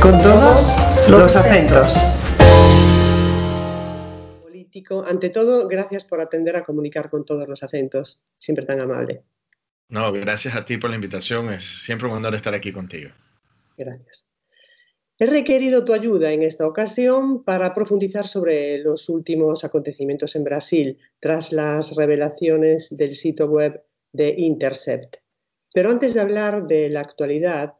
con todos los acentos. Político, ante todo, gracias por atender a comunicar con todos los acentos. Siempre tan amable. No, gracias a ti por la invitación. Es siempre un honor estar aquí contigo. Gracias. He requerido tu ayuda en esta ocasión para profundizar sobre los últimos acontecimientos en Brasil tras las revelaciones del sitio web de Intercept. Pero antes de hablar de la actualidad,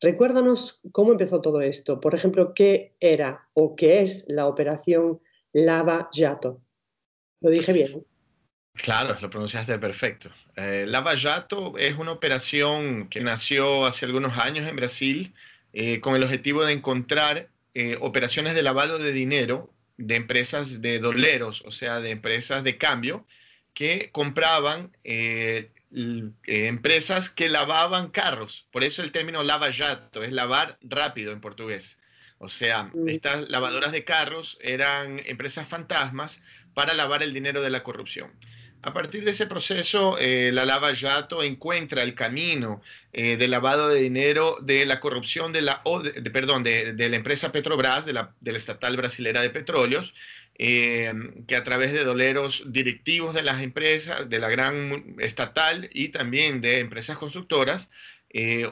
recuérdanos cómo empezó todo esto. Por ejemplo, ¿qué era o qué es la operación Lava Jato? ¿Lo dije bien? Claro, lo pronunciaste perfecto. Lava Jato es una operación que nació hace algunos años en Brasil con el objetivo de encontrar operaciones de lavado de dinero de empresas de doleros, o sea, de empresas de cambio que compraban empresas que lavaban carros. Por eso el término Lava Jato es lavar rápido en portugués. O sea, estas lavadoras de carros eran empresas fantasmas para lavar el dinero de la corrupción. A partir de ese proceso, la Lava Jato encuentra el camino de lavado de dinero de la corrupción de la empresa Petrobras, de la estatal brasilera de petróleos, que a través de doleros directivos de las empresas, de la gran estatal y también de empresas constructoras,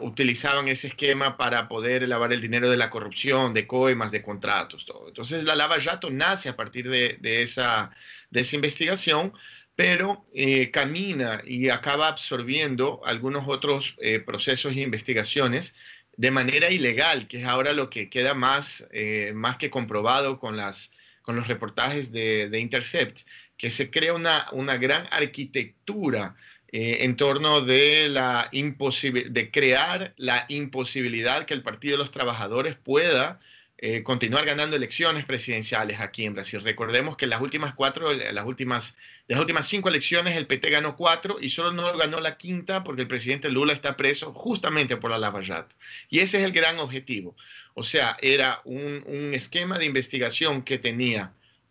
utilizaban ese esquema para poder lavar el dinero de la corrupción, de coimas, de contratos, todo. Entonces la Lava Jato nace a partir de esa investigación, pero camina y acaba absorbiendo algunos otros procesos e investigaciones de manera ilegal, que es ahora lo que queda más que comprobado con los reportajes de Intercept, que se crea una gran arquitectura en torno de de crear la imposibilidad que el Partido de los Trabajadores pueda continuar ganando elecciones presidenciales aquí en Brasil. Recordemos que de las últimas 5 elecciones el PT ganó 4 y solo no ganó la quinta porque el presidente Lula está preso justamente por la Lava Jato. Y ese es el gran objetivo. O sea, era un esquema de investigación que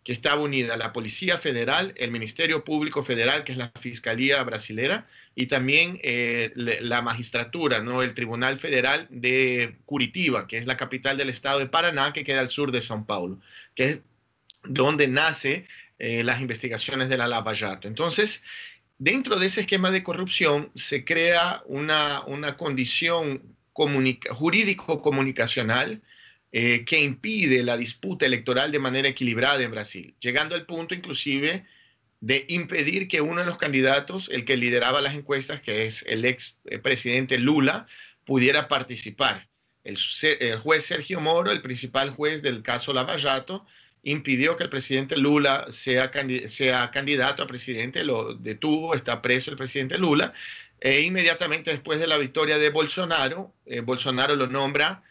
estaba unida a la Policía Federal, el Ministerio Público Federal, que es la Fiscalía Brasilera, y también la magistratura, ¿no? El Tribunal Federal de Curitiba, que es la capital del estado de Paraná, que queda al sur de São Paulo, que es donde nace las investigaciones de la Lava Jato. Entonces, dentro de ese esquema de corrupción se crea una condición jurídico-comunicacional que impide la disputa electoral de manera equilibrada en Brasil, llegando al punto inclusive de impedir que uno de los candidatos, el que lideraba las encuestas, que es el ex presidente Lula, pudiera participar. El juez Sergio Moro, el principal juez del caso Lava Jato, impidió que el presidente Lula sea candidato a presidente, lo detuvo, está preso el presidente Lula, e inmediatamente después de la victoria de Bolsonaro, Bolsonaro lo nombra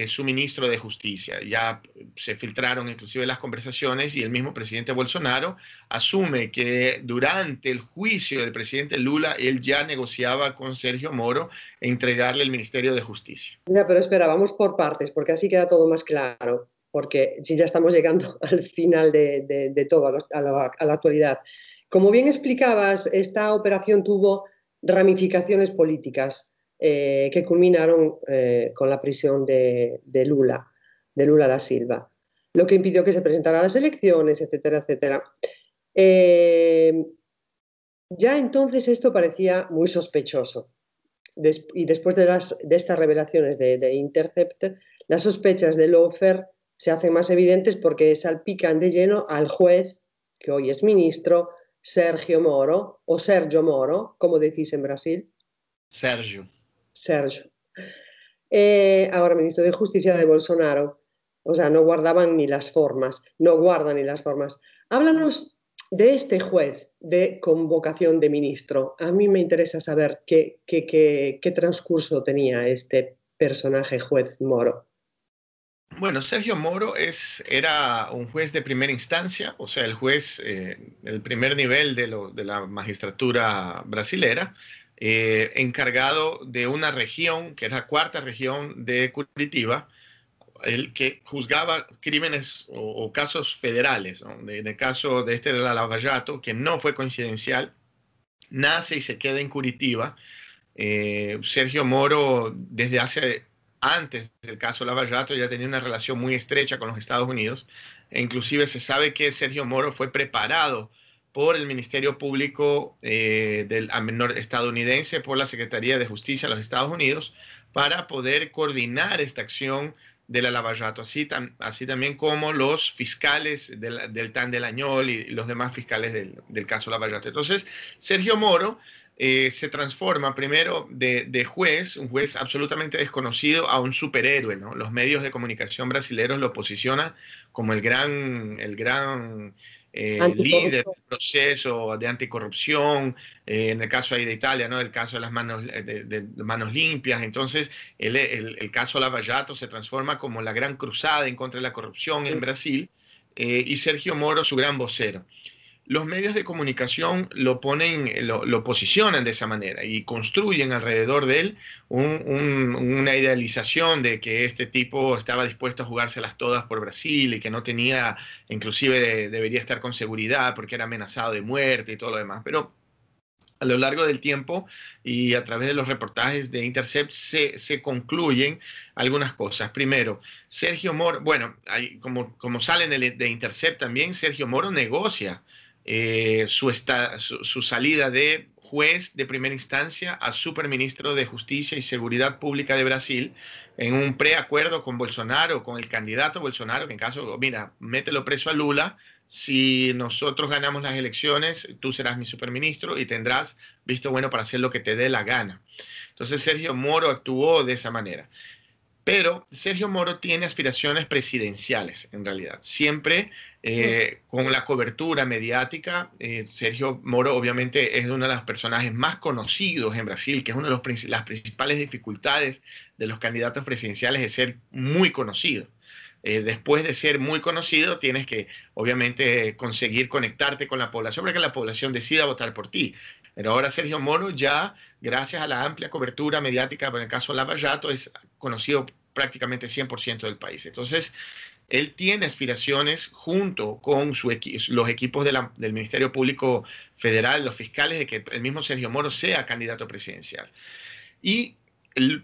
su ministro de Justicia. Ya se filtraron inclusive las conversaciones y el mismo presidente Bolsonaro asume que durante el juicio del presidente Lula él ya negociaba con Sergio Moro entregarle el Ministerio de Justicia. Ya, pero espera, vamos por partes, porque así queda todo más claro, porque si ya estamos llegando al final de todo, a la actualidad. Como bien explicabas, esta operación tuvo ramificaciones políticas que culminaron con la prisión de Lula da Silva, lo que impidió que se presentara a las elecciones, etcétera, etcétera. Ya entonces esto parecía muy sospechoso. Y después de estas revelaciones de Intercept, las sospechas de Lawfare se hacen más evidentes porque salpican de lleno al juez, que hoy es ministro, Sergio Moro, o Sergio Moro, como decís en Brasil. Sergio. Ahora ministro de Justicia de Bolsonaro. O sea, no guardan ni las formas. Háblanos de este juez de convocación de ministro. A mí me interesa saber qué transcurso tenía este personaje juez Moro. Bueno, Sergio Moro era un juez de primera instancia, o sea, el juez, el primer nivel de la magistratura brasilera, encargado de una región, que es la cuarta región de Curitiba, el que juzgaba crímenes o casos federales, ¿no? En el caso de la Lava Jato, que no fue coincidencial, nace y se queda en Curitiba. Sergio Moro desde hace antes del caso Lava Jato, ya tenía una relación muy estrecha con los Estados Unidos. E inclusive se sabe que Sergio Moro fue preparado por el Ministerio Público estadounidense, por la Secretaría de Justicia de los Estados Unidos, para poder coordinar esta acción de la Lava Jato, así también como los fiscales del TAN del Añol y los demás fiscales del caso Lava Jato. Entonces, Sergio Moro se transforma primero de juez, un juez absolutamente desconocido, a un superhéroe, ¿no? Los medios de comunicación brasileños lo posicionan como el gran líder del proceso de anticorrupción, en el caso ahí de Italia, ¿no? El caso de las manos limpias. Entonces, el caso Lava Jato se transforma como la gran cruzada en contra de la corrupción en Brasil, y Sergio Moro su gran vocero. Los medios de comunicación lo posicionan de esa manera y construyen alrededor de él una idealización de que este tipo estaba dispuesto a jugárselas todas por Brasil y que no tenía, inclusive debería estar con seguridad porque era amenazado de muerte y todo lo demás. Pero a lo largo del tiempo y a través de los reportajes de Intercept se concluyen algunas cosas. Primero, Sergio Moro, bueno, como salen de Intercept también, Sergio Moro negocia su salida de juez de primera instancia a superministro de Justicia y Seguridad Pública de Brasil en un preacuerdo con Bolsonaro, con el candidato Bolsonaro, que en caso, mira, mételo preso a Lula, si nosotros ganamos las elecciones, tú serás mi superministro y tendrás visto bueno para hacer lo que te dé la gana. Entonces Sergio Moro actuó de esa manera. Pero Sergio Moro tiene aspiraciones presidenciales, en realidad. Siempre con la cobertura mediática, Sergio Moro obviamente es uno de los personajes más conocidos en Brasil, que es una de las principales dificultades de los candidatos presidenciales, es ser muy conocido. Después de ser muy conocido, tienes que, obviamente, conseguir conectarte con la población para que la población decida votar por ti. Pero ahora Sergio Moro ya, gracias a la amplia cobertura mediática, por el caso Lava Jato, es conocido prácticamente 100% del país. Entonces, él tiene aspiraciones junto con los equipos del Ministerio Público Federal, los fiscales, de que el mismo Sergio Moro sea candidato presidencial. Y el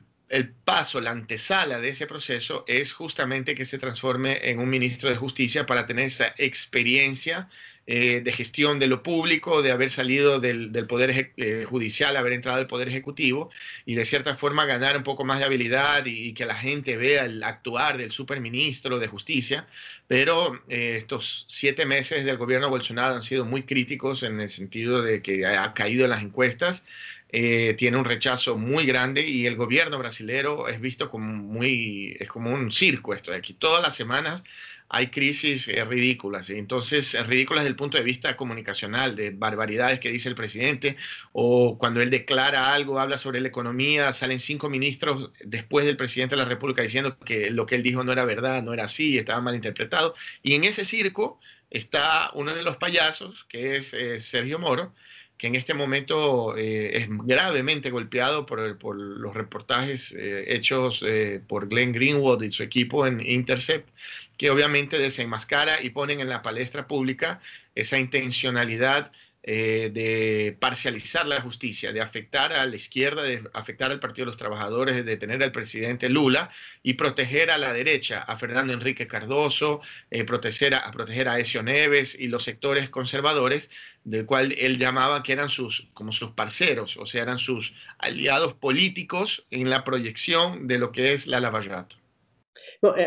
paso, la antesala de ese proceso es justamente que se transforme en un ministro de Justicia para tener esa experiencia de gestión de lo público, de haber salido del Poder Judicial, haber entrado al Poder Ejecutivo y de cierta forma ganar un poco más de habilidad y que la gente vea el actuar del superministro de Justicia. Pero estos 7 meses del gobierno Bolsonaro han sido muy críticos en el sentido de que ha caído en las encuestas. Tiene un rechazo muy grande y el gobierno brasilero es visto como es como un circo esto de aquí. Todas las semanas hay crisis ridículas, entonces ridículas desde el punto de vista comunicacional, de barbaridades que dice el presidente, o cuando él declara algo, habla sobre la economía, salen 5 ministros después del presidente de la República diciendo que lo que él dijo no era verdad, no era así, estaba mal interpretado. Y en ese circo está uno de los payasos, que es Sergio Moro, que en este momento es gravemente golpeado por los reportajes hechos por Glenn Greenwald y su equipo en Intercept, que obviamente desenmascara y ponen en la palestra pública esa intencionalidad de parcializar la justicia, de afectar a la izquierda, de afectar al Partido de los Trabajadores, de detener al presidente Lula y proteger a la derecha, a Fernando Henrique Cardoso, proteger a Aécio Neves y los sectores conservadores, del cual él llamaba que eran como sus parceros, o sea, eran sus aliados políticos en la proyección de lo que es la Lava Jato.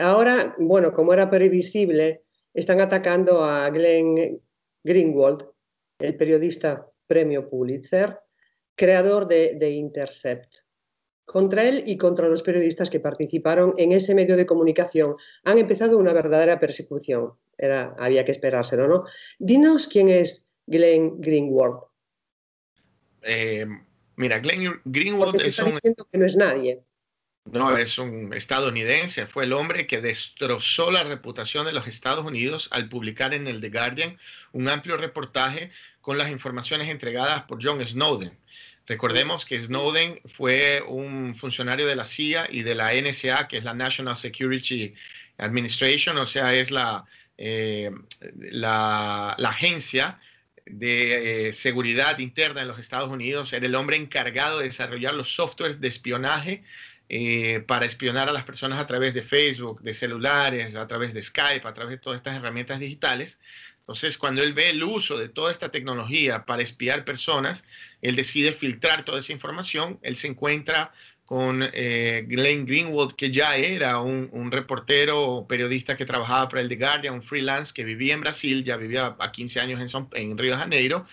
Ahora, bueno, como era previsible, están atacando a Glenn Greenwald, el periodista premio Pulitzer, creador de Intercept. Contra él y contra los periodistas que participaron en ese medio de comunicación han empezado una verdadera persecución. Había que esperárselo, ¿no? Dinos quién es Glenn Greenwald. Mira, Glenn Greenwald porque se está diciendo que no es nadie. No, es un estadounidense. Fue el hombre que destrozó la reputación de los Estados Unidos al publicar en el The Guardian un amplio reportaje con las informaciones entregadas por John Snowden. Recordemos que Snowden fue un funcionario de la CIA y de la NSA, que es la National Security Administration, o sea, es la agencia de seguridad interna en los Estados Unidos. Era el hombre encargado de desarrollar los softwares de espionaje para espionar a las personas a través de Facebook, de celulares, a través de Skype, a través de todas estas herramientas digitales. Entonces, cuando él ve el uso de toda esta tecnología para espiar personas, él decide filtrar toda esa información. Él se encuentra con Glenn Greenwald, que ya era un reportero o periodista que trabajaba para el The Guardian, un freelance que vivía en Brasil, ya vivía a 15 años en Río de Janeiro,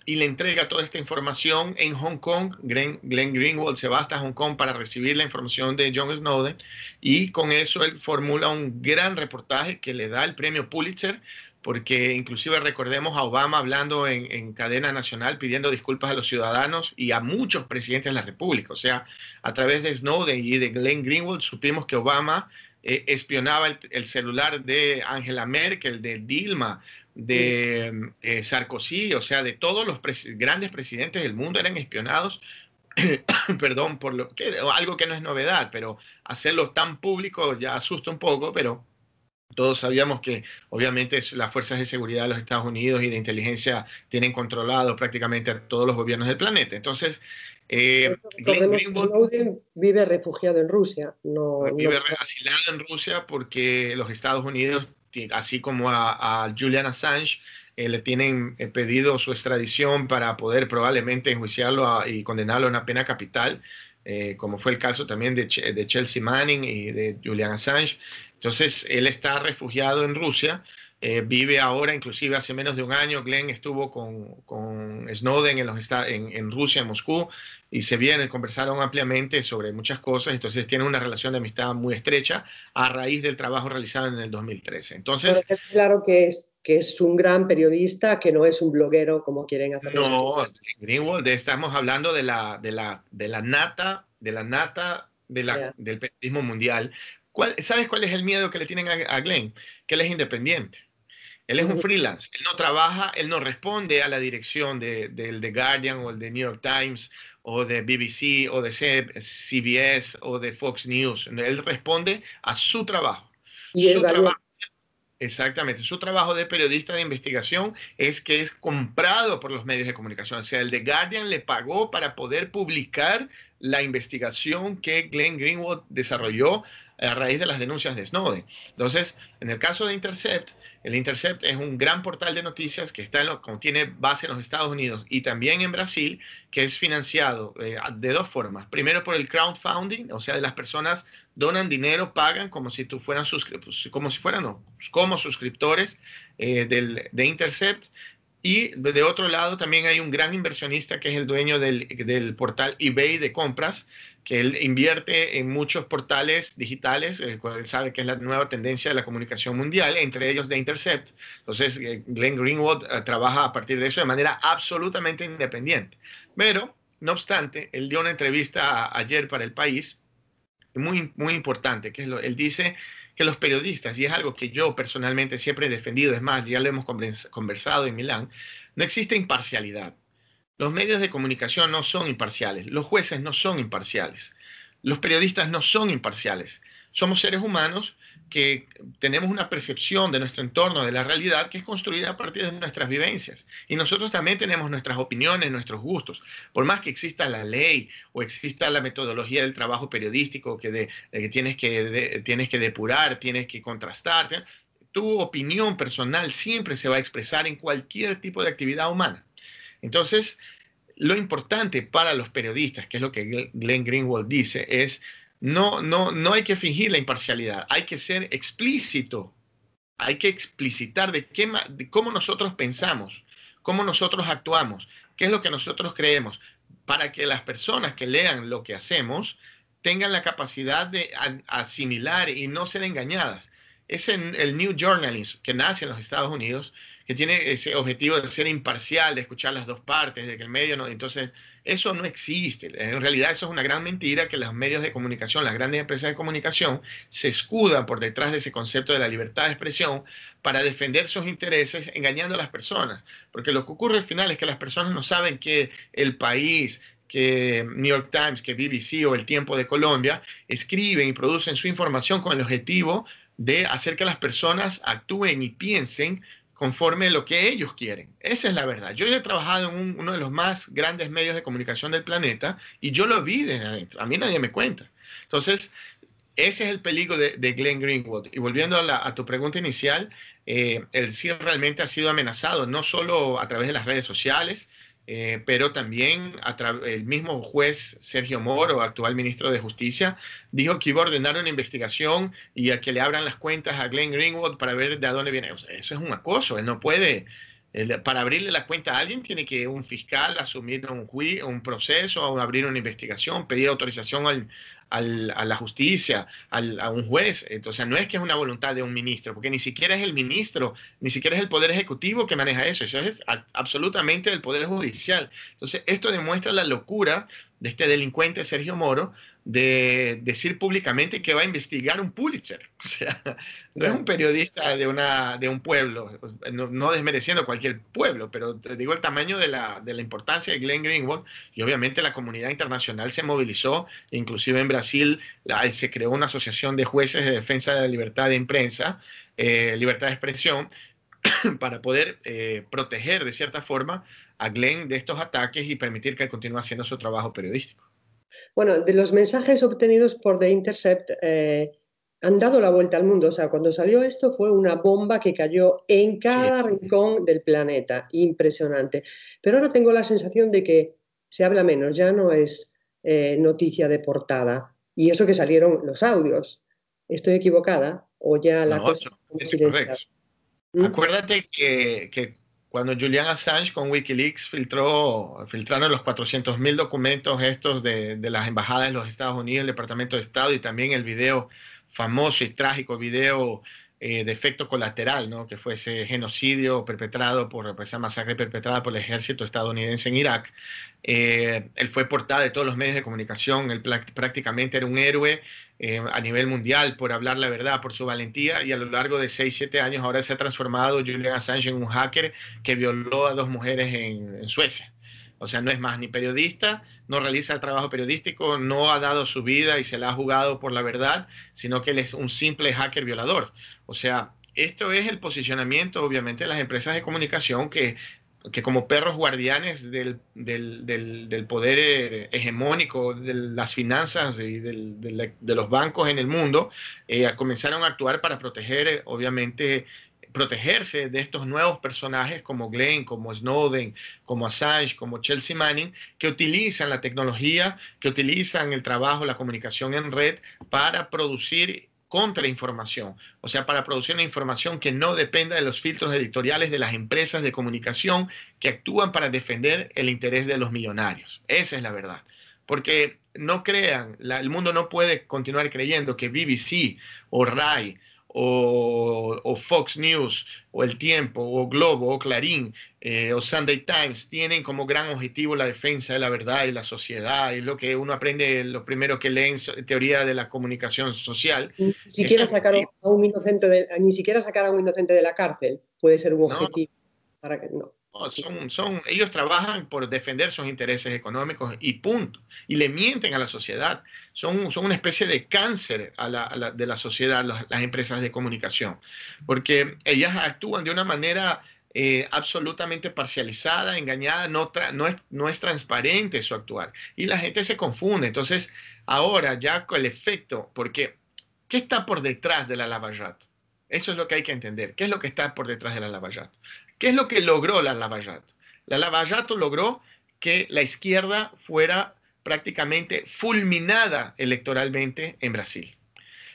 y le entrega toda esta información en Hong Kong. Glenn Greenwald se va hasta Hong Kong para recibir la información de John Snowden, y con eso él formula un gran reportaje que le da el premio Pulitzer, porque inclusive recordemos a Obama hablando en cadena nacional pidiendo disculpas a los ciudadanos y a muchos presidentes de la República. O sea, a través de Snowden y de Glenn Greenwald supimos que Obama espionaba el celular de Angela Merkel, de Dilma, de Sarkozy, o sea, de todos los grandes presidentes del mundo eran espionados, perdón, por algo que no es novedad, pero hacerlo tan público ya asusta un poco, pero todos sabíamos que obviamente las fuerzas de seguridad de los Estados Unidos y de inteligencia tienen controlado prácticamente a todos los gobiernos del planeta. Entonces, Glenn Greenwald Snowden vive refugiado en Rusia. Vive asilado en Rusia porque los Estados Unidos, así como a Julian Assange, le tienen pedido su extradición para poder probablemente enjuiciarlo y condenarlo a una pena capital, como fue el caso también de Chelsea Manning y de Julian Assange. Entonces, él está refugiado en Rusia, vive ahora, inclusive hace menos de un año, Glenn estuvo con Snowden en Rusia, en Moscú, y conversaron ampliamente sobre muchas cosas. Entonces, tienen una relación de amistad muy estrecha a raíz del trabajo realizado en el 2013. Entonces, pero es claro que es un gran periodista, que no es un bloguero como quieren hacer. No, Greenwald, estamos hablando de la nata del periodismo mundial. ¿Sabes cuál es el miedo que le tienen a Glenn? Que él es independiente. Él es un freelance. Él no trabaja, él no responde a la dirección del The Guardian o el de New York Times o de BBC o de CBS o de Fox News. Él responde a su trabajo. Y su trabajo. Exactamente. Su trabajo de periodista de investigación es que es comprado por los medios de comunicación. O sea, el The Guardian le pagó para poder publicar la investigación que Glenn Greenwald desarrolló a raíz de las denuncias de Snowden. Entonces, en el caso de Intercept, el Intercept es un gran portal de noticias que tiene base en los Estados Unidos y también en Brasil, que es financiado de dos formas. Primero por el crowdfunding, o sea, de las personas donan dinero, pagan como si fueran como suscriptores de Intercept. Y de otro lado también hay un gran inversionista que es el dueño del portal eBay de compras, que él invierte en muchos portales digitales, él sabe que es la nueva tendencia de la comunicación mundial, entre ellos de Intercept. Entonces, Glenn Greenwald trabaja a partir de eso de manera absolutamente independiente. Pero, no obstante, él dio una entrevista ayer para El País, muy, muy importante, él dice que los periodistas, y es algo que yo personalmente siempre he defendido, es más, ya lo hemos conversado en Milán, no existe imparcialidad. Los medios de comunicación no son imparciales, los jueces no son imparciales, los periodistas no son imparciales. Somos seres humanos que tenemos una percepción de nuestro entorno, de la realidad, que es construida a partir de nuestras vivencias. Y nosotros también tenemos nuestras opiniones, nuestros gustos. Por más que exista la ley o exista la metodología del trabajo periodístico que tienes que depurar, tienes que contrastar, tu opinión personal siempre se va a expresar en cualquier tipo de actividad humana. Entonces, lo importante para los periodistas, que es lo que Glenn Greenwald dice, es no hay que fingir la imparcialidad, hay que ser explícito, hay que explicitar de cómo nosotros pensamos, cómo nosotros actuamos, qué es lo que nosotros creemos, para que las personas que lean lo que hacemos tengan la capacidad de asimilar y no ser engañadas. Es el New Journalism que nace en los Estados Unidos, que tiene ese objetivo de ser imparcial, de escuchar las dos partes, de que el medio no. Entonces, eso no existe. En realidad, eso es una gran mentira que los medios de comunicación, las grandes empresas de comunicación, se escudan por detrás de ese concepto de la libertad de expresión para defender sus intereses, engañando a las personas. Porque lo que ocurre al final es que las personas no saben que El País, que New York Times, que BBC o El Tiempo de Colombia escriben y producen su información con el objetivo de hacer que las personas actúen y piensen conforme a lo que ellos quieren. Esa es la verdad. Yo he trabajado en uno de los más grandes medios de comunicación del planeta y yo lo vi desde adentro. A mí nadie me cuenta. Entonces, ese es el peligro de Glenn Greenwald. Y volviendo a tu pregunta inicial, él sí realmente ha sido amenazado, no solo a través de las redes sociales, pero también el mismo juez Sergio Moro, actual ministro de Justicia, dijo que iba a ordenar una investigación y a que le abran las cuentas a Glenn Greenwald para ver de dónde viene. O sea, eso es un acoso. Él no puede, para abrirle la cuenta a alguien tiene que un fiscal asumir un proceso, o abrir una investigación, pedir autorización a la justicia, a un juez. Entonces, no es que es una voluntad de un ministro, porque ni siquiera es el ministro, ni siquiera es el Poder Ejecutivo que maneja eso es absolutamente el Poder Judicial. Entonces, esto demuestra la locura de este delincuente Sergio Moro de decir públicamente que va a investigar un Pulitzer. O sea, no es un periodista de un pueblo, no desmereciendo cualquier pueblo, pero te digo el tamaño de la importancia de Glenn Greenwald, y obviamente la comunidad internacional se movilizó, inclusive en Brasil se creó una asociación de jueces de defensa de la libertad de prensa, libertad de expresión, para poder proteger de cierta forma a Glenn de estos ataques y permitir que él continúe haciendo su trabajo periodístico. Bueno, de los mensajes obtenidos por The Intercept han dado la vuelta al mundo. O sea, cuando salió esto fue una bomba que cayó en cada rincón del planeta. Impresionante. Pero ahora tengo la sensación de que se habla menos, ya no es noticia de portada. Y eso que salieron los audios. ¿Estoy equivocada? ¿O ya la cosa es correcto? Acuérdate que cuando Julian Assange con Wikileaks filtraron los 400.000 documentos estos de las embajadas de los Estados Unidos, el Departamento de Estado, y también el video famoso y trágico video de efecto colateral, ¿no? Que fue ese genocidio perpetrado esa masacre perpetrada por el ejército estadounidense en Irak. Él fue portada de todos los medios de comunicación, él prácticamente era un héroe a nivel mundial por hablar la verdad, por su valentía, y a lo largo de 6-7 años ahora se ha transformado Julian Assange en un hacker que violó a 2 mujeres en Suecia. O sea, no es más ni periodista, no realiza el trabajo periodístico, no ha dado su vida y se la ha jugado por la verdad, sino que él es un simple hacker violador. O sea, esto es el posicionamiento, obviamente, de las empresas de comunicación que como perros guardianes del poder hegemónico, de las finanzas y de los bancos en el mundo, comenzaron a actuar para proteger, obviamente, protegerse de estos nuevos personajes como Glenn, como Snowden, como Assange, como Chelsea Manning, que utilizan la tecnología, que utilizan el trabajo, la comunicación en red para producir contrainformación, o sea, para producir una información que no dependa de los filtros editoriales de las empresas de comunicación que actúan para defender el interés de los millonarios. Esa es la verdad. Porque no crean, el mundo no puede continuar creyendo que BBC o RAI o Fox News o El Tiempo o Globo o Clarín o Sunday Times tienen como gran objetivo la defensa de la verdad y la sociedad, y lo que uno aprende, lo primero que lee en teoría de la comunicación social. Ni siquiera sacar a un inocente de la cárcel puede ser un objetivo. Para que no. Ellos trabajan por defender sus intereses económicos y punto. Y le mienten a la sociedad. Son una especie de cáncer de la sociedad, las empresas de comunicación. Porque ellas actúan de una manera absolutamente parcializada, engañada, no es transparente su actuar. Y la gente se confunde. Entonces, ahora ya con el efecto, porque ¿qué está por detrás de la Lavallato? Eso es lo que hay que entender. ¿Qué es lo que está por detrás de la Lavallato? ¿Qué es lo que logró la Lavallato? La Lavallato logró que la izquierda fuera prácticamente fulminada electoralmente en Brasil.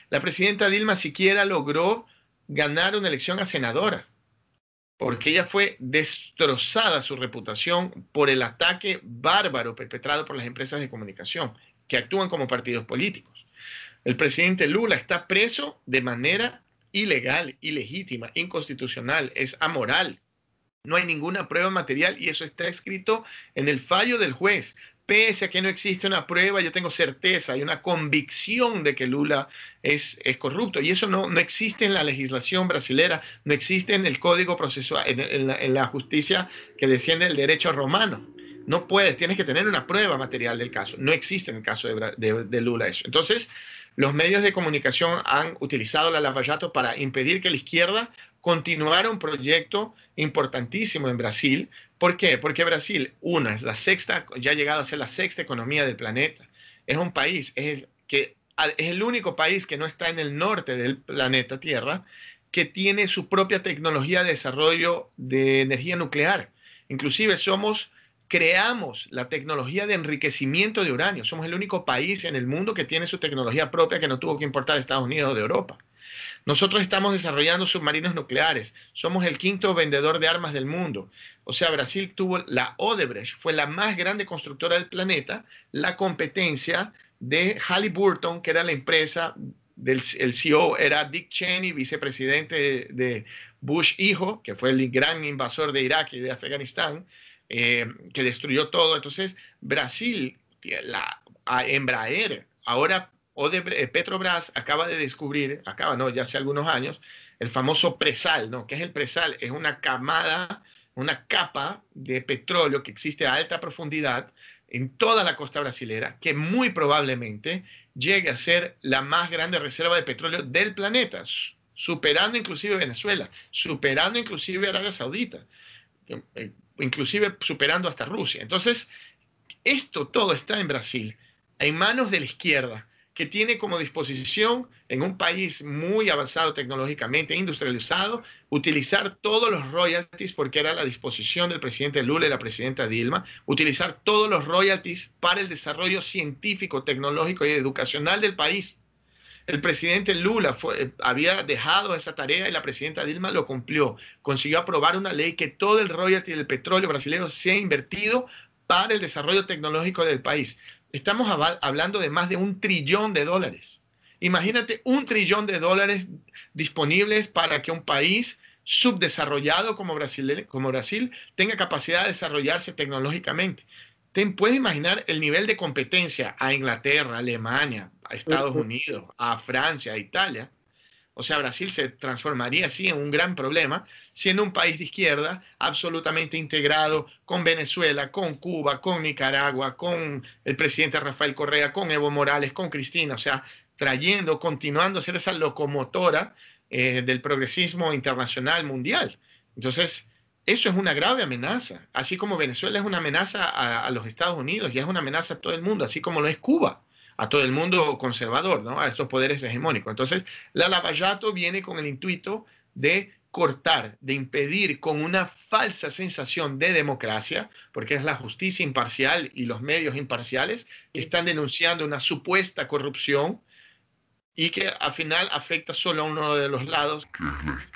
La presidenta Dilma siquiera logró ganar una elección a senadora, porque ella fue destrozada su reputación por el ataque bárbaro perpetrado por las empresas de comunicación, que actúan como partidos políticos. El presidente Lula está preso de manera ilegal, ilegítima, inconstitucional, es amoral. No hay ninguna prueba material y eso está escrito en el fallo del juez. Pese a que no existe una prueba, yo tengo certeza y una convicción de que Lula es corrupto. Y eso no existe en la legislación brasilera, no existe en el código procesual, en la justicia que desciende del derecho romano. No puedes, tienes que tener una prueba material del caso. No existe en el caso de Lula eso. Entonces, los medios de comunicación han utilizado la Lavallato para impedir que la izquierda continuar un proyecto importantísimo en Brasil. ¿Por qué? Porque Brasil, es la sexta, ya ha llegado a ser la sexta economía del planeta. Es un país que es el único país que no está en el norte del planeta Tierra que tiene su propia tecnología de desarrollo de energía nuclear. Inclusive creamos la tecnología de enriquecimiento de uranio. Somos el único país en el mundo que tiene su tecnología propia, que no tuvo que importar de Estados Unidos o de Europa. Nosotros estamos desarrollando submarinos nucleares. Somos el quinto vendedor de armas del mundo. O sea, Brasil tuvo la Odebrecht, fue la más grande constructora del planeta, la competencia de Halliburton, que era la empresa el CEO era Dick Cheney, vicepresidente de Bush hijo, que fue el gran invasor de Irak y de Afganistán, que destruyó todo. Entonces, Brasil, Embraer, ahora Petrobras acaba de descubrir, ya hace algunos años, el famoso presal, ¿no? ¿Qué es el presal? Es una capa de petróleo que existe a alta profundidad en toda la costa brasilera, que muy probablemente llegue a ser la más grande reserva de petróleo del planeta, superando inclusive Venezuela, superando inclusive Arabia Saudita, inclusive superando hasta Rusia. Entonces, esto todo está en Brasil, en manos de la izquierda, que tiene como disposición, en un país muy avanzado tecnológicamente, industrializado, utilizar todos los royalties, porque era la disposición del presidente Lula y la presidenta Dilma, utilizar todos los royalties para el desarrollo científico, tecnológico y educacional del país. El presidente Lula había dejado esa tarea y la presidenta Dilma lo cumplió. Consiguió aprobar una ley que todo el royalty del petróleo brasileño sea invertido para el desarrollo tecnológico del país. Estamos hablando de más de $1 trillón. Imagínate $1 trillón disponibles para que un país subdesarrollado como Brasil tenga capacidad de desarrollarse tecnológicamente. ¿Puedes imaginar el nivel de competencia a Inglaterra, a Alemania, a Estados Unidos, a Francia, a Italia? O sea, Brasil se transformaría así en un gran problema, siendo un país de izquierda absolutamente integrado con Venezuela, con Cuba, con Nicaragua, con el presidente Rafael Correa, con Evo Morales, con Cristina, o sea, continuando a ser esa locomotora del progresismo internacional mundial. Entonces, eso es una grave amenaza, así como Venezuela es una amenaza a los Estados Unidos y es una amenaza a todo el mundo, así como lo es Cuba, a todo el mundo conservador, ¿no? A estos poderes hegemónicos. Entonces, la Lava Jato viene con el intuito de cortar, de impedir con una falsa sensación de democracia, porque es la justicia imparcial y los medios imparciales que están denunciando una supuesta corrupción y que al final afecta solo a uno de los lados.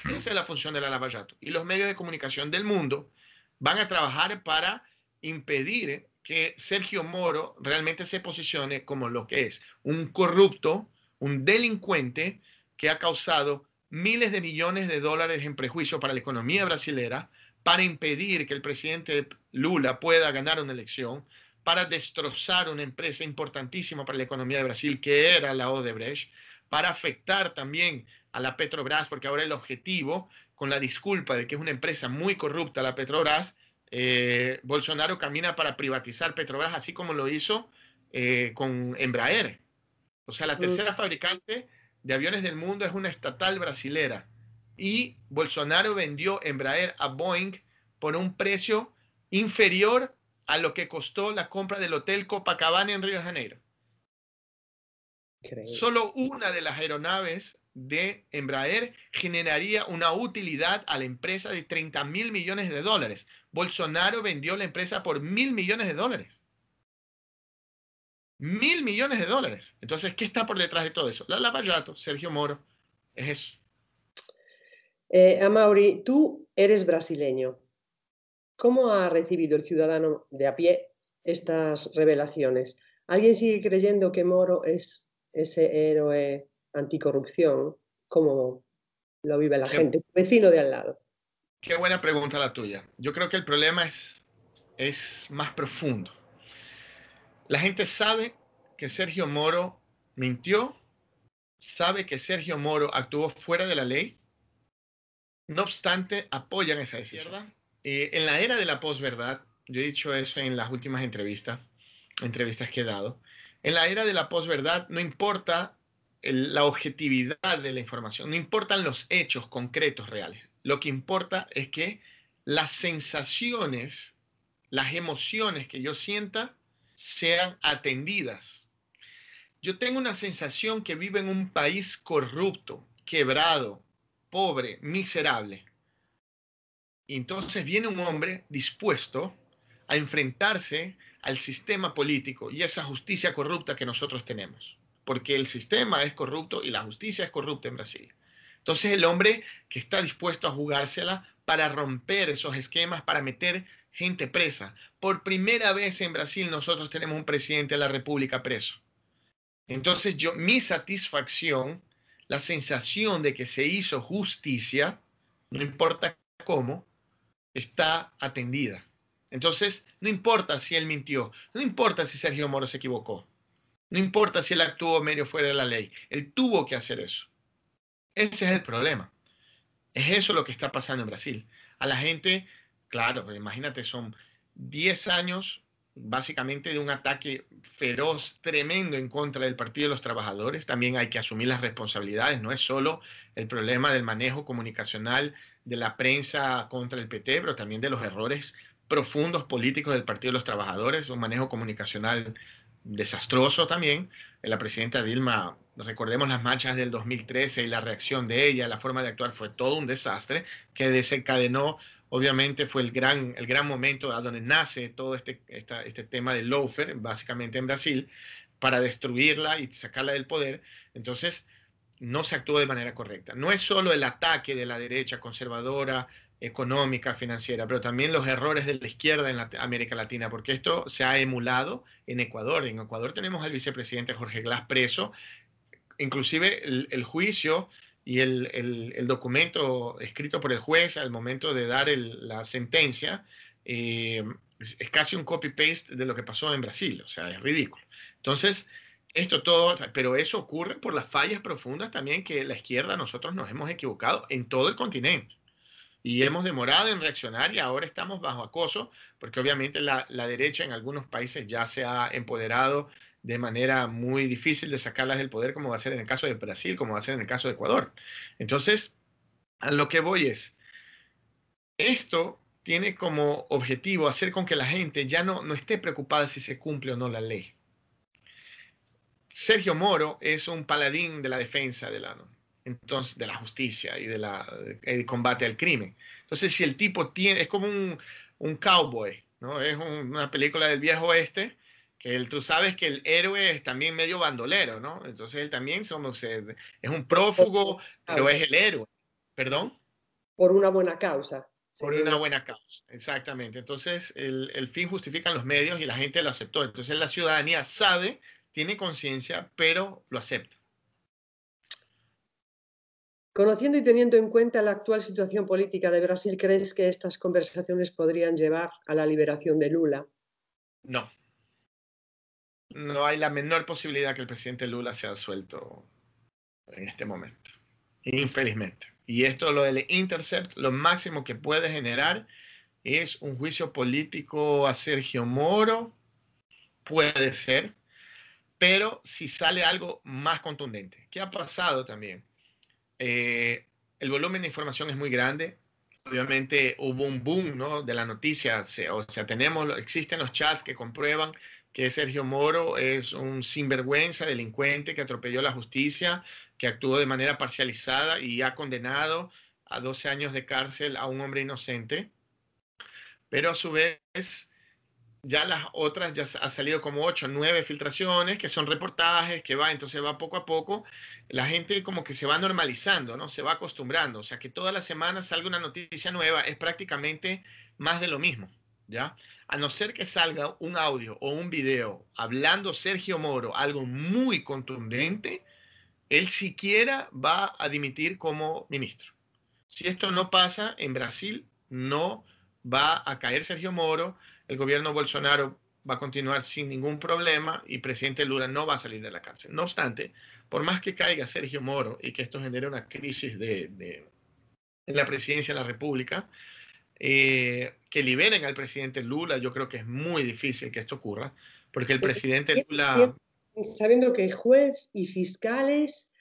Esa es la función de la Lava Jato. Y los medios de comunicación del mundo van a trabajar para impedir que Sergio Moro realmente se posicione como lo que es, un corrupto, un delincuente que ha causado miles de millones de dólares en prejuicio para la economía brasilera, para impedir que el presidente Lula pueda ganar una elección, para destrozar una empresa importantísima para la economía de Brasil, que era la Odebrecht, para afectar también a la Petrobras, porque ahora el objetivo, con la disculpa de que es una empresa muy corrupta la Petrobras, Bolsonaro camina para privatizar Petrobras, así como lo hizo con Embraer. O sea, la tercera fabricante de aviones del mundo es una estatal brasilera. Y Bolsonaro vendió Embraer a Boeing por un precio inferior a lo que costó la compra del Hotel Copacabana en Río de Janeiro. Increíble. Solo una de las aeronaves de Embraer generaría una utilidad a la empresa de $30.000 millones. Bolsonaro vendió la empresa por $1.000 millones. $1.000 millones. Entonces, ¿qué está por detrás de todo eso? La Lava Jato, Sergio Moro, es eso. Amaury, tú eres brasileño. ¿Cómo ha recibido el ciudadano de a pie estas revelaciones? ¿Alguien sigue creyendo que Moro es ese héroe anticorrupción? ¿Cómo lo vive la gente, tu vecino de al lado? Qué buena pregunta la tuya. Yo creo que el problema es más profundo. La gente sabe que Sergio Moro mintió, sabe que Sergio Moro actuó fuera de la ley, no obstante apoyan esa decisión. En la era de la posverdad, yo he dicho eso en las últimas entrevistas que he dado, en la era de la posverdad no importa la objetividad de la información, no importan los hechos concretos reales. Lo que importa es que las sensaciones, las emociones que yo sienta sean atendidas. Yo tengo una sensación que vivo en un país corrupto, quebrado, pobre, miserable. Y entonces viene un hombre dispuesto a enfrentarse al sistema político y esa justicia corrupta que nosotros tenemos. Porque el sistema es corrupto y la justicia es corrupta en Brasil. Entonces el hombre que está dispuesto a jugársela para romper esos esquemas, para meter gente presa. Por primera vez en Brasil nosotros tenemos un presidente de la República preso. Entonces mi satisfacción, la sensación de que se hizo justicia, no importa cómo, está atendida. Entonces, no importa si él mintió, no importa si Sergio Moro se equivocó, no importa si él actuó medio fuera de la ley, él tuvo que hacer eso. Ese es el problema. Es eso lo que está pasando en Brasil. A la gente, claro, pues imagínate, son 10 años básicamente de un ataque feroz, tremendo en contra del Partido de los Trabajadores. También hay que asumir las responsabilidades. No es solo el problema del manejo comunicacional de la prensa contra el PT, pero también de los errores profundos políticos del Partido de los Trabajadores, un manejo comunicacional desastroso también. La presidenta Dilma, recordemos las marchas del 2013 y la reacción de ella, la forma de actuar fue todo un desastre que desencadenó, obviamente fue el gran momento a donde nace todo este tema del lawfare, básicamente en Brasil, para destruirla y sacarla del poder. Entonces, no se actuó de manera correcta. No es solo el ataque de la derecha conservadora, económica, financiera, pero también los errores de la izquierda en América Latina, porque esto se ha emulado en Ecuador. En Ecuador tenemos al vicepresidente Jorge Glass preso, inclusive el juicio y el documento escrito por el juez al momento de dar la sentencia es casi un copy-paste de lo que pasó en Brasil, o sea, es ridículo. Entonces, esto todo, pero eso ocurre por las fallas profundas también que la izquierda, nosotros nos hemos equivocado en todo el continente. Y hemos demorado en reaccionar y ahora estamos bajo acoso, porque obviamente la derecha en algunos países ya se ha empoderado de manera muy difícil de sacarlas del poder, como va a ser en el caso de Brasil, como va a ser en el caso de Ecuador. Entonces, a lo que voy es, esto tiene como objetivo hacer con que la gente ya no esté preocupada si se cumple o no la ley. Sergio Moro es un paladín de la defensa de la justicia y del combate al crimen. Entonces, si el tipo es como un cowboy, ¿no? Es una película del viejo oeste, que tú sabes que el héroe es también medio bandolero, ¿no? Entonces, él también es un prófugo, pero es el héroe. ¿Perdón? Por una buena causa. Por una buena causa, exactamente. Entonces, el fin justifica los medios y la gente lo aceptó. Entonces, la ciudadanía sabe, tiene conciencia, pero lo acepta. Conociendo y teniendo en cuenta la actual situación política de Brasil, ¿crees que estas conversaciones podrían llevar a la liberación de Lula? No. No hay la menor posibilidad que el presidente Lula sea suelto en este momento, infelizmente. Y esto, lo del Intercept, lo máximo que puede generar es un juicio político a Sergio Moro, puede ser, pero si sale algo más contundente. ¿Qué ha pasado también? El volumen de información es muy grande. Obviamente hubo un boom, ¿no?, de la noticia. O sea, existen los chats que comprueban que Sergio Moro es un sinvergüenza, delincuente que atropelló la justicia, que actuó de manera parcializada y ha condenado a 12 años de cárcel a un hombre inocente. Pero a su vez, ya las otras, ya ha salido como 8 o 9 filtraciones, que son reportajes, entonces va poco a poco, la gente como que se va normalizando, ¿no? Se va acostumbrando, o sea, que todas las semanas salga una noticia nueva, es prácticamente más de lo mismo, ¿ya? A no ser que salga un audio o un video hablando Sergio Moro, algo muy contundente, él siquiera va a dimitir como ministro. Si esto no pasa, en Brasil no va a caer Sergio Moro, el gobierno Bolsonaro va a continuar sin ningún problema y presidente Lula no va a salir de la cárcel. No obstante, por más que caiga Sergio Moro y que esto genere una crisis en la presidencia de la República, que liberen al presidente Lula, yo creo que es muy difícil que esto ocurra, porque el presidente Lula... Sabiendo que juez y fiscales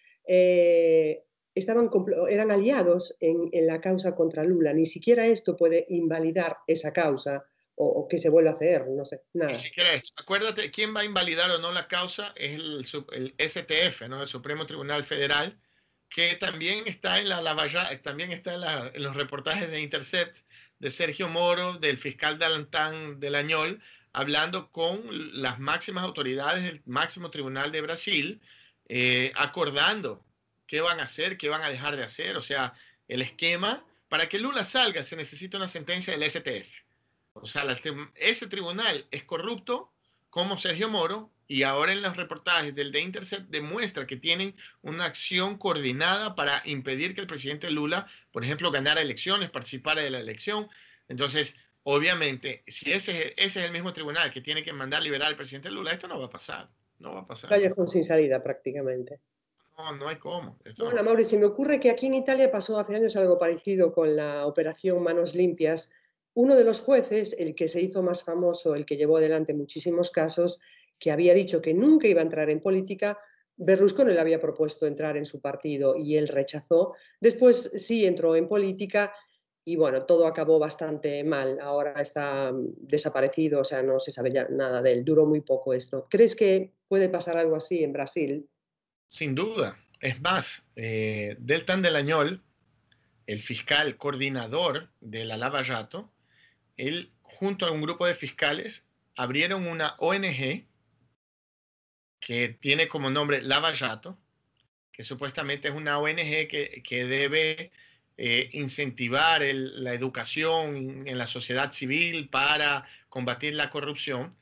eran aliados en la causa contra Lula. Ni siquiera esto puede invalidar esa causa o que se vuelva a hacer, no sé, Ni nada. siquiera esto. Acuérdate, ¿quién va a invalidar o no la causa? Es el STF, ¿no? El Supremo Tribunal Federal, que también está en también está en los reportajes de Intercept de Sergio Moro, del fiscal Dalantán de Lañol, hablando con las máximas autoridades del máximo tribunal de Brasil, acordando qué van a hacer, qué van a dejar de hacer. O sea, el esquema, para que Lula salga se necesita una sentencia del STF. O sea, ese tribunal es corrupto como Sergio Moro, y ahora en los reportajes del The Intercept demuestra que tienen una acción coordinada para impedir que el presidente Lula, por ejemplo, ganara elecciones, participara de la elección. Entonces, obviamente, si ese es el mismo tribunal que tiene que mandar liberar al presidente Lula, esto no va a pasar. No va a pasar. Callejón sin salida prácticamente. No, no hay cómo. Esto Bueno, no Mauri, se me ocurre que aquí en Italia pasó hace años algo parecido con la operación Manos Limpias. Uno de los jueces, el que se hizo más famoso, el que llevó adelante muchísimos casos, que había dicho que nunca iba a entrar en política, Berlusconi le había propuesto entrar en su partido y él rechazó. Después sí entró en política y bueno, todo acabó bastante mal. Ahora está desaparecido, o sea, no se sabe ya nada de él. Duró muy poco esto. ¿Crees que puede pasar algo así en Brasil? Sin duda. Es más, Deltan Delañol, el fiscal coordinador de la Lava Jato, él junto a un grupo de fiscales abrieron una ONG que tiene como nombre Lava Jato, que supuestamente es una ONG que debe incentivar la educación en la sociedad civil para combatir la corrupción.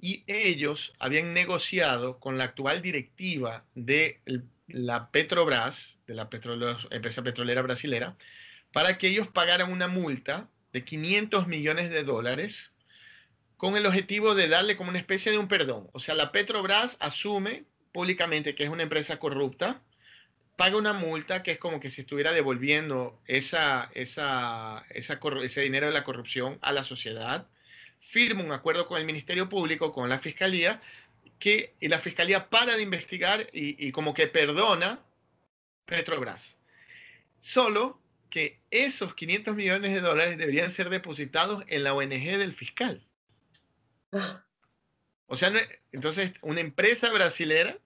Y ellos habían negociado con la actual directiva de la Petrobras, de la empresa petrolera brasilera, para que ellos pagaran una multa de 500 millones de dólares con el objetivo de darle como una especie de un perdón. O sea, la Petrobras asume públicamente que es una empresa corrupta, paga una multa que es como que si estuviera devolviendo ese dinero de la corrupción a la sociedad, firma un acuerdo con el Ministerio Público, con la Fiscalía, y la Fiscalía para de investigar y como que perdona Petrobras. Solo que esos 500 millones de dólares deberían ser depositados en la ONG del fiscal. Ah. O sea, entonces una empresa brasilera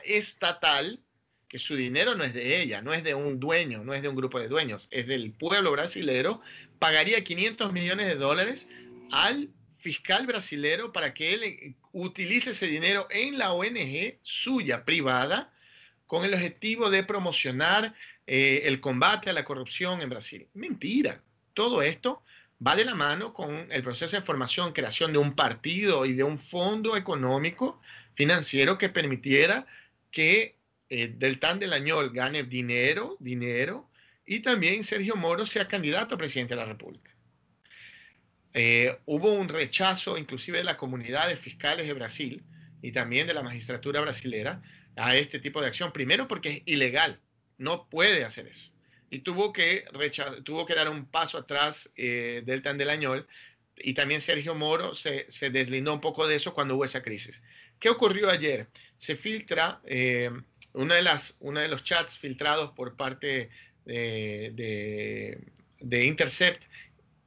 estatal, que su dinero no es de ella, no es de un dueño, no es de un grupo de dueños, es del pueblo brasilero, pagaría 500 millones de dólares al fiscal brasilero para que él utilice ese dinero en la ONG suya, privada, con el objetivo de promocionar el combate a la corrupción en Brasil. Mentira. Todo esto va de la mano con el proceso de formación, creación de un partido y de un fondo económico financiero que permitiera que Deltan Delañol gane dinero, y también Sergio Moro sea candidato a presidente de la República. Hubo un rechazo inclusive de la comunidad de fiscales de Brasil y también de la magistratura brasilera a este tipo de acción. Primero porque es ilegal, no puede hacer eso. Y tuvo que dar un paso atrás Deltan Delañol, y también Sergio Moro se deslindó un poco de eso cuando hubo esa crisis. ¿Qué ocurrió ayer? Se filtra uno de los chats filtrados por parte de Intercept.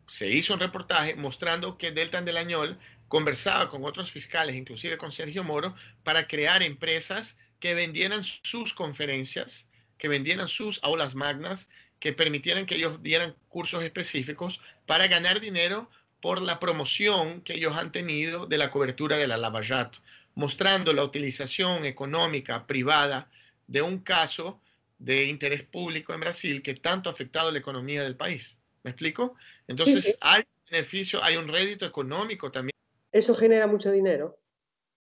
Se hizo un reportaje mostrando que Deltan Delañol conversaba con otros fiscales, inclusive con Sergio Moro, para crear empresas que vendieran sus conferencias, que vendieran sus aulas magnas, que permitieran que ellos dieran cursos específicos para ganar dinero por la promoción que ellos han tenido de la cobertura de la Lava Jato, mostrando la utilización económica privada de un caso de interés público en Brasil que tanto ha afectado la economía del país. ¿Me explico? Entonces, Sí, sí. hay beneficio, hay un rédito económico también. Eso genera mucho dinero.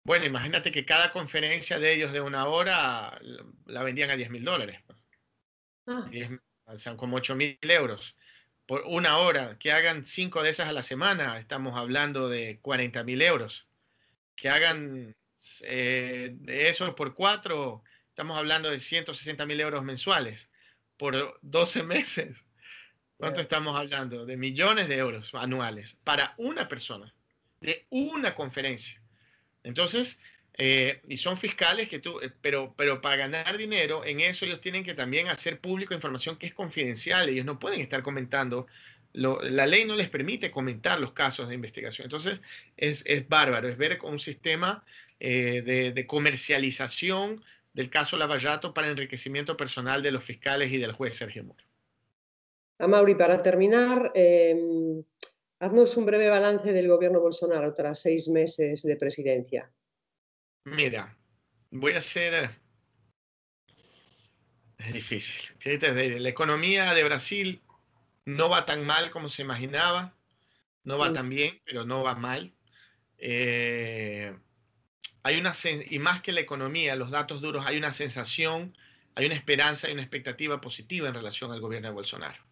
Bueno, imagínate que cada conferencia de ellos de una hora la vendían a $10.000. Ah. Son como 8.000 euros. Por una hora, que hagan 5 de esas a la semana, estamos hablando de 40.000 euros. Que hagan de eso por 4, estamos hablando de 160.000 euros mensuales. Por 12 meses. ¿Cuánto estamos hablando? De millones de euros anuales para una persona, de una conferencia. Entonces, Y son fiscales pero para ganar dinero en eso ellos tienen que también hacer público información que es confidencial. Ellos no pueden estar comentando, la ley no les permite comentar los casos de investigación. Entonces es bárbaro, es ver un sistema de comercialización del caso Lavallato para enriquecimiento personal de los fiscales y del juez Sergio Moro. Amaury, para terminar, haznos un breve balance del gobierno Bolsonaro tras 6 meses de presidencia. Mira, voy a hacer... Es difícil. La economía de Brasil no va tan mal como se imaginaba. No va tan bien, pero no va mal. Y más que la economía, los datos duros, hay una sensación, hay una esperanza, hay una expectativa positiva en relación al gobierno de Bolsonaro.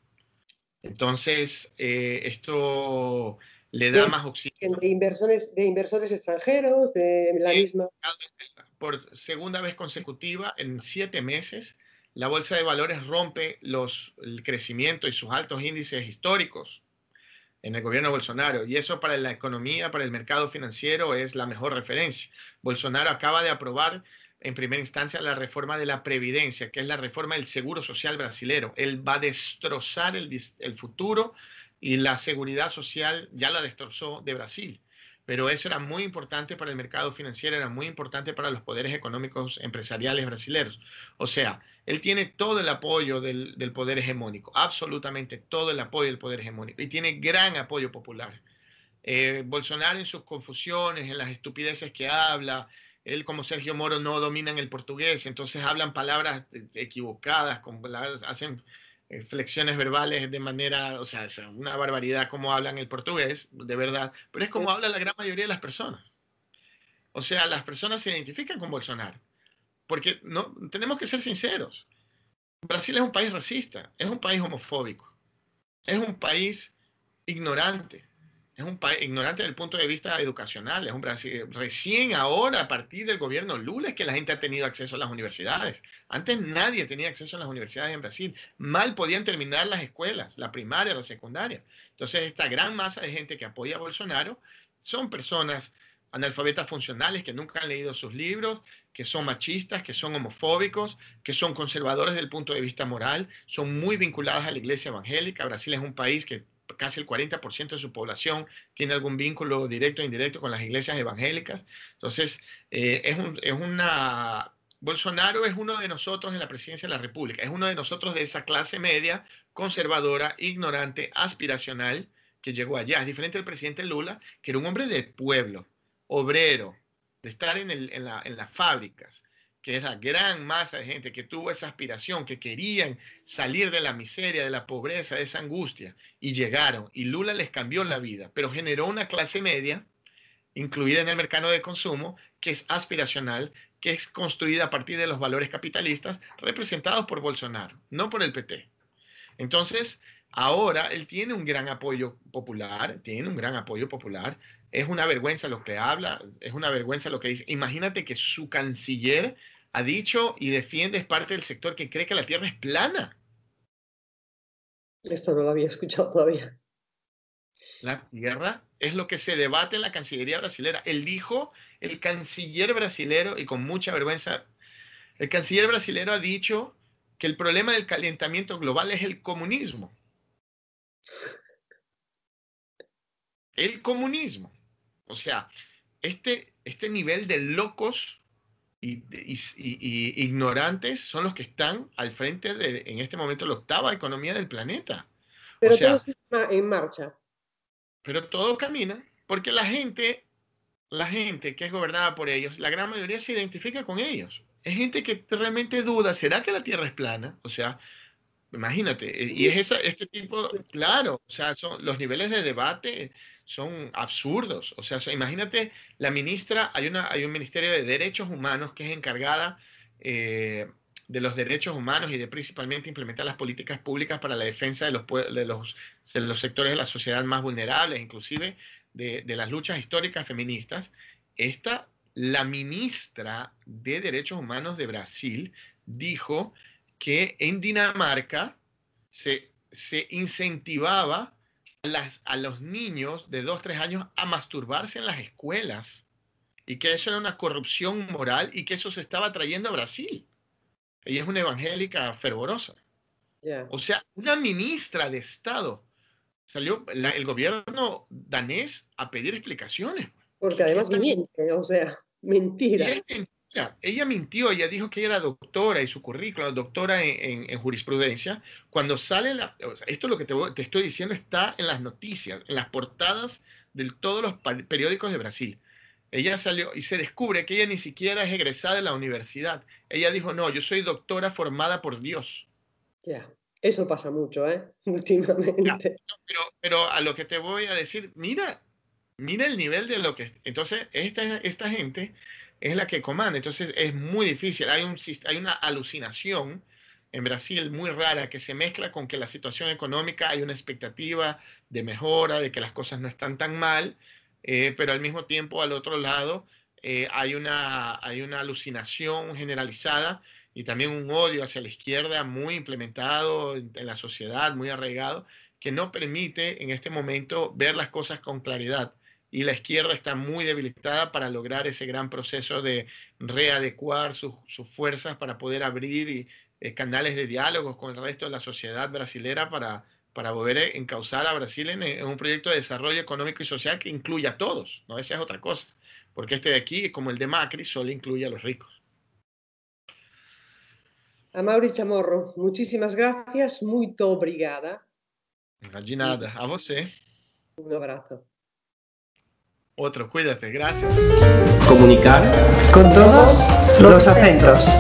Entonces, esto le da más oxígeno. De inversores extranjeros, de la misma. Por segunda vez consecutiva, en 7 meses, la bolsa de valores rompe el crecimiento y sus altos índices históricos en el gobierno de Bolsonaro. Y eso para la economía, para el mercado financiero, es la mejor referencia. Bolsonaro acaba de aprobar en primera instancia la reforma de la previdencia, que es la reforma del seguro social brasilero. Él va a destrozar el futuro y la seguridad social ya la destrozó de Brasil. Pero eso era muy importante para el mercado financiero, era muy importante para los poderes económicos empresariales brasileños. O sea, él tiene todo el apoyo del poder hegemónico, absolutamente todo el apoyo del poder hegemónico, y tiene gran apoyo popular. Bolsonaro en sus confusiones, en las estupideces que habla, él como Sergio Moro no dominan el portugués, entonces hablan palabras equivocadas, hacen flexiones verbales de manera, o sea, es una barbaridad como hablan el portugués, de verdad, pero es como habla la gran mayoría de las personas. O sea, las personas se identifican con Bolsonaro, porque no, tenemos que ser sinceros. Brasil es un país racista, es un país homofóbico, es un país ignorante. Es un país ignorante desde el punto de vista educacional. Es un Brasil, recién ahora, a partir del gobierno Lula, es que la gente ha tenido acceso a las universidades. Antes nadie tenía acceso a las universidades en Brasil. Mal podían terminar las escuelas, la primaria, la secundaria. Entonces, esta gran masa de gente que apoya a Bolsonaro son personas analfabetas funcionales que nunca han leído sus libros, que son machistas, que son homofóbicos, que son conservadores desde el punto de vista moral, son muy vinculadas a la iglesia evangélica. Brasil es un país que casi el 40% de su población tiene algún vínculo directo o indirecto con las iglesias evangélicas. Entonces, Bolsonaro es uno de nosotros en la presidencia de la República, es uno de nosotros de esa clase media, conservadora, ignorante, aspiracional, que llegó allá. Es diferente del presidente Lula, que era un hombre de pueblo, obrero, de estar en las fábricas, que es la gran masa de gente que tuvo esa aspiración, que querían salir de la miseria, de la pobreza, de esa angustia, y llegaron. Y Lula les cambió la vida, pero generó una clase media, incluida en el mercado de consumo, que es aspiracional, que es construida a partir de los valores capitalistas representados por Bolsonaro, no por el PT. Entonces, ahora él tiene un gran apoyo popular, Es una vergüenza lo que habla, es una vergüenza lo que dice. Imagínate que su canciller ha dicho y defiende, es parte del sector que cree que la Tierra es plana. Esto no lo había escuchado todavía. La Tierra es lo que se debate en la Cancillería brasilera. El canciller brasilero, y con mucha vergüenza, el canciller brasilero ha dicho que el problema del calentamiento global es el comunismo. El comunismo. O sea, este nivel de locos y ignorantes son los que están al frente de, en este momento, la octava economía del planeta. Pero o sea, todo está en marcha. Pero todo camina porque la gente que es gobernada por ellos, la gran mayoría se identifica con ellos. Es gente que realmente duda, ¿será que la Tierra es plana? O sea, imagínate, y es este tipo, claro, o sea, los niveles de debate son absurdos. O sea, imagínate, la ministra, hay un Ministerio de Derechos Humanos que es encargada de los derechos humanos y de principalmente implementar las políticas públicas para la defensa de los sectores de la sociedad más vulnerables, inclusive de las luchas históricas feministas. La ministra de Derechos Humanos de Brasil dijo que en Dinamarca se incentivaba a los niños de 2, 3 años a masturbarse en las escuelas y que eso era una corrupción moral y que eso se estaba trayendo a Brasil. Ella es una evangélica fervorosa. Yeah. O sea, una ministra de Estado salió el gobierno danés a pedir explicaciones. Porque además miente, o sea, mentira. Y es mentira. Ella mintió, ella dijo que ella era doctora y su currículum, doctora en jurisprudencia. Cuando sale, esto es lo que te estoy diciendo, está en las noticias, en las portadas de todos los periódicos de Brasil. Ella salió y se descubre que ella ni siquiera es egresada de la universidad. Ella dijo, no, yo soy doctora formada por Dios. Ya, eso pasa mucho, últimamente. Pero a lo que te voy a decir, mira el nivel de lo que... Entonces, esta gente es la que comanda. Entonces, es muy difícil. Hay una alucinación en Brasil muy rara que se mezcla con que la situación económica, hay una expectativa de mejora, de que las cosas no están tan mal, pero al mismo tiempo, al otro lado, hay una alucinación generalizada y también un odio hacia la izquierda muy implementado en la sociedad, muy arraigado, que no permite en este momento ver las cosas con claridad. Y la izquierda está muy debilitada para lograr ese gran proceso de readecuar sus fuerzas para poder abrir canales de diálogos con el resto de la sociedad brasilera para poder encauzar a Brasil en un proyecto de desarrollo económico y social que incluya a todos, ¿no? Esa es otra cosa, porque este de aquí, como el de Macri, solo incluye a los ricos. Amaury Chamorro, muchísimas gracias, muito obrigada. De nada, a você. Un abrazo. Otro, cuídate, gracias. Comunicar con todos los acentos.